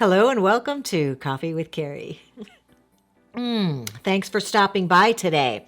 Hello and welcome to Coffee with Carrie. Thanks for stopping by today.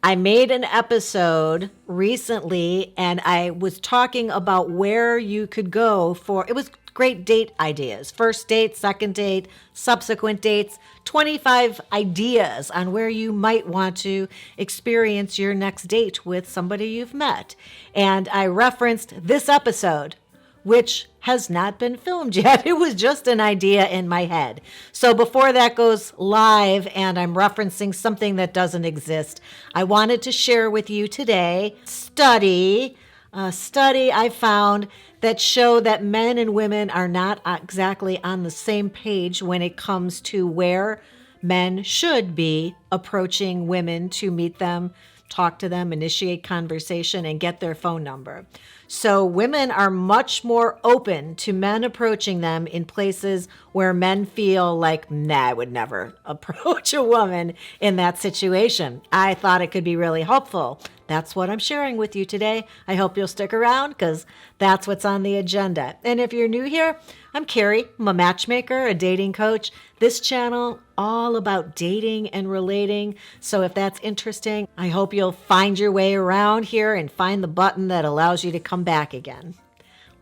I made an episode recently and I was talking about where you could go it was great date ideas. First date, second date, subsequent dates, 25 ideas on where you might want to experience your next date with somebody you've met. And I referenced this episode, which has not been filmed yet. It was just an idea in my head. So before that goes live and I'm referencing something that doesn't exist, I wanted to share with you today a study I found that show that men and women are not exactly on the same page when it comes to where men should be approaching women to meet them, talk to them, initiate conversation, and get their phone number. So women are much more open to men approaching them in places where men feel like, nah, I would never approach a woman in that situation. I thought it could be really helpful. That's what I'm sharing with you today. I hope you'll stick around because that's what's on the agenda. And if you're new here, I'm Carrie. I'm a matchmaker, a dating coach. This channel, all about dating and relating. So if that's interesting, I hope you'll find your way around here and find the button that allows you to come back again.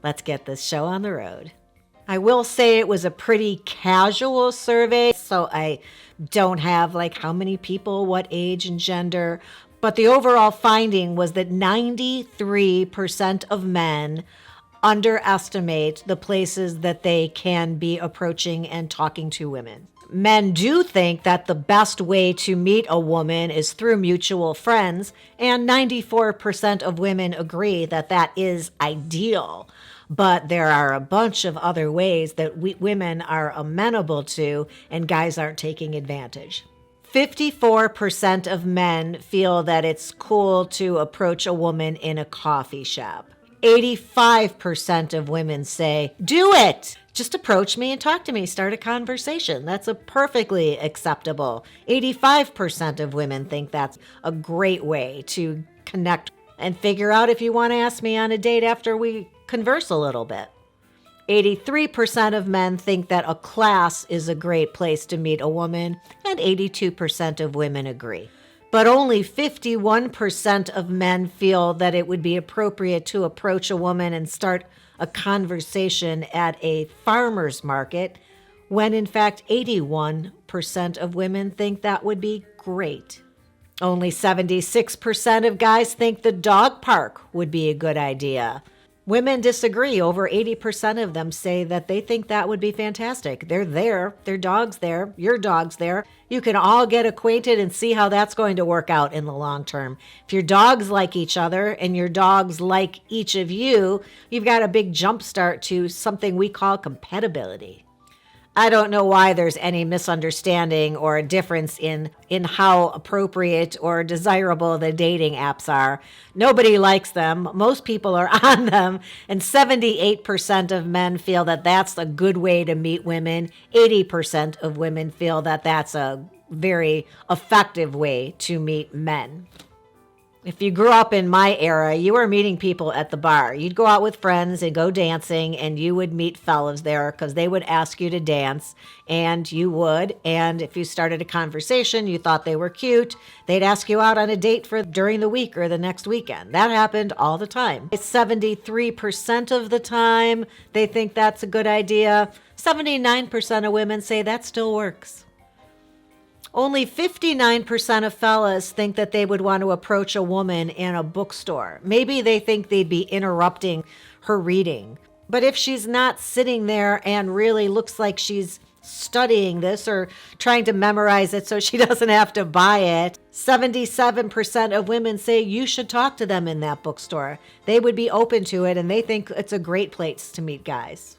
Let's get this show on the road. I will say it was a pretty casual survey, so I don't have like how many people, what age and gender, but the overall finding was that 93% of men underestimate the places that they can be approaching and talking to women. Men do think that the best way to meet a woman is through mutual friends, and 94% of women agree that that is ideal. But there are a bunch of other ways that women are amenable to, and guys aren't taking advantage. 54% of men feel that it's cool to approach a woman in a coffee shop. 85% of women say, do it! Just approach me and talk to me, start a conversation. That's a perfectly acceptable. 85% of women think that's a great way to connect and figure out if you want to ask me on a date after we converse a little bit. 83% of men think that a class is a great place to meet a woman, and 82% of women agree. But only 51% of men feel that it would be appropriate to approach a woman and start a conversation at a farmer's market, when in fact 81% of women think that would be great. Only 76% of guys think the dog park would be a good idea. Women disagree. Over 80% of them say that they think that would be fantastic. They're there. Their dog's there. Your dog's there. You can all get acquainted and see how that's going to work out in the long term. If your dogs like each other and your dogs like each of you, you've got a big jump start to something we call compatibility. I don't know why there's any misunderstanding or a difference in how appropriate or desirable the dating apps are. Nobody likes them. Most people are on them. And 78% of men feel that that's a good way to meet women. 80% of women feel that that's a very effective way to meet men. If you grew up in my era, you were meeting people at the bar. You'd go out with friends and go dancing, and you would meet fellas there because they would ask you to dance, and you would. And if you started a conversation, you thought they were cute, they'd ask you out on a date for during the week or the next weekend. That happened all the time. 73% of the time, they think that's a good idea. 79% of women say that still works. Only 59% of fellas think that they would want to approach a woman in a bookstore. Maybe they think they'd be interrupting her reading. But if she's not sitting there and really looks like she's studying this or trying to memorize it so she doesn't have to buy it, 77% of women say you should talk to them in that bookstore. They would be open to it and they think it's a great place to meet guys.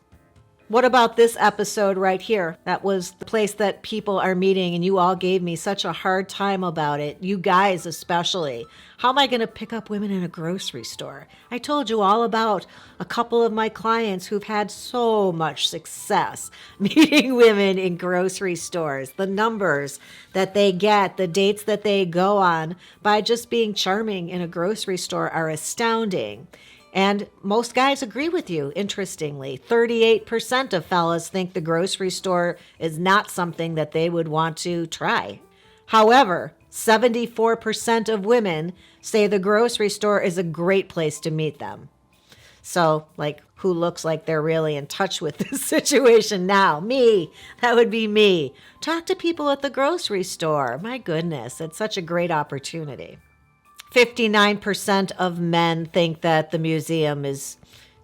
What about this episode right here? That was the place that people are meeting, and you all gave me such a hard time about it, you guys especially. How am I going to pick up women in a grocery store? I told you all about a couple of my clients who've had so much success meeting women in grocery stores. The numbers that they get, the dates that they go on by just being charming in a grocery store are astounding. And most guys agree with you, interestingly. 38% of fellas think the grocery store is not something that they would want to try. However, 74% of women say the grocery store is a great place to meet them. So, like, who looks like they're really in touch with this situation now? Me. That would be me. Talk to people at the grocery store. My goodness, it's such a great opportunity. 59% of men think that the museum is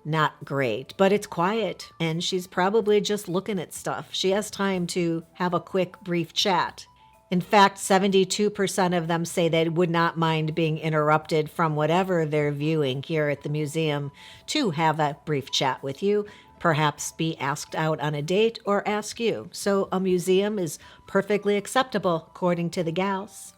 not great, but it's quiet, and she's probably just looking at stuff. She has time to have a quick, brief chat. In fact, 72% of them say they would not mind being interrupted from whatever they're viewing here at the museum to have a brief chat with you, perhaps be asked out on a date or ask you. So a museum is perfectly acceptable, according to the gals.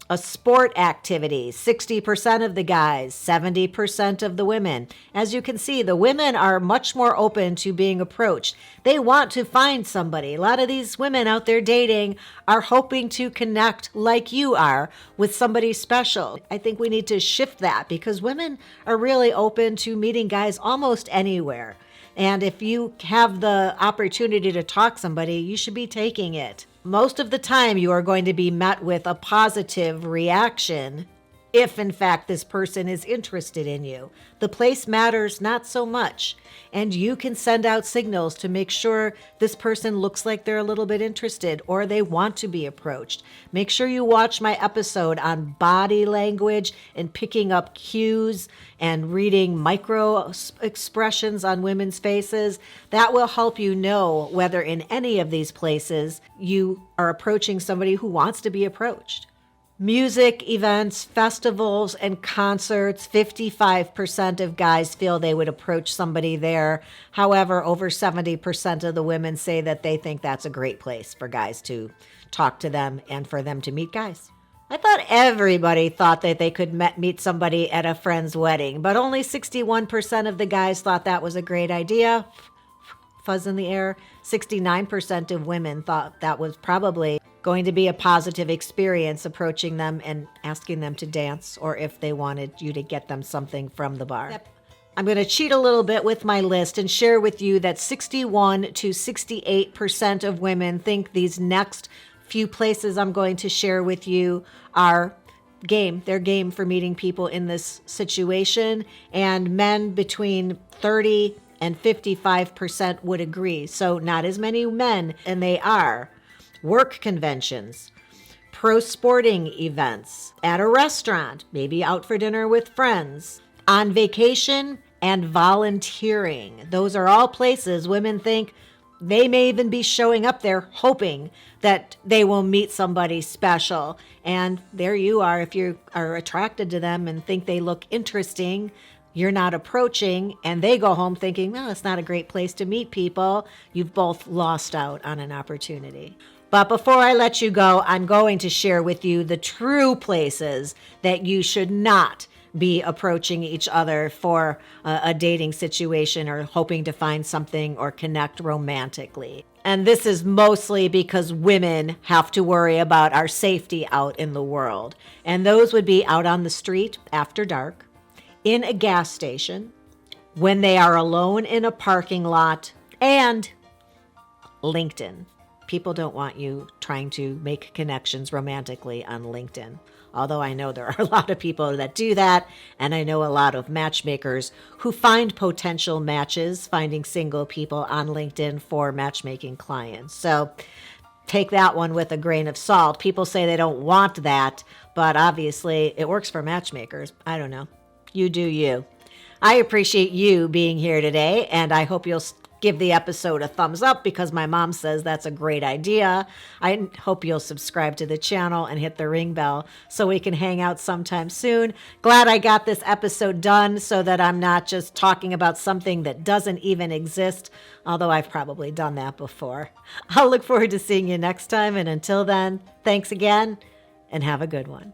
A sport activity, 60% of the guys, 70% of the women. As you can see, the women are much more open to being approached. They want to find somebody. A lot of these women out there dating are hoping to connect like you are with somebody special. I think we need to shift that because women are really open to meeting guys almost anywhere. And if you have the opportunity to talk to somebody, you should be taking it. Most of the time, you are going to be met with a positive reaction if, in fact, this person is interested in you. The place matters not so much. And you can send out signals to make sure this person looks like they're a little bit interested or they want to be approached. Make sure you watch my episode on body language and picking up cues and reading micro expressions on women's faces. That will help you know whether in any of these places you are approaching somebody who wants to be approached. Music, events, festivals, and concerts, 55% of guys feel they would approach somebody there. However, over 70% of the women say that they think that's a great place for guys to talk to them and for them to meet guys. I thought everybody thought that they could meet somebody at a friend's wedding, but only 61% of the guys thought that was a great idea. Fuzz in the air. 69% of women thought that was probably going to be a positive experience approaching them and asking them to dance or if they wanted you to get them something from the bar. Yep. I'm going to cheat a little bit with my list and share with you that 61 to 68% of women think these next few places I'm going to share with you are game. They're game for meeting people in this situation, and men between 30 and 55% would agree. So not as many men, and they are. Work conventions, pro sporting events, at a restaurant, maybe out for dinner with friends, on vacation, and volunteering. Those are all places women think they may even be showing up there hoping that they will meet somebody special. And there you are. If you are attracted to them and think they look interesting, you're not approaching, and they go home thinking, well, it's not a great place to meet people. You've both lost out on an opportunity. But before I let you go, I'm going to share with you the true places that you should not be approaching each other for a dating situation or hoping to find something or connect romantically. And this is mostly because women have to worry about our safety out in the world. And those would be out on the street after dark, in a gas station, when they are alone in a parking lot, and LinkedIn. People don't want you trying to make connections romantically on LinkedIn. Although I know there are a lot of people that do that, and I know a lot of matchmakers who find potential matches, finding single people on LinkedIn for matchmaking clients. So take that one with a grain of salt. People say they don't want that, but obviously it works for matchmakers. I don't know. You do you. I appreciate you being here today, and I hope you'll give the episode a thumbs up because my mom says that's a great idea. I hope you'll subscribe to the channel and hit the ring bell so we can hang out sometime soon. Glad I got this episode done so that I'm not just talking about something that doesn't even exist, although I've probably done that before. I'll look forward to seeing you next time, and until then, thanks again and have a good one.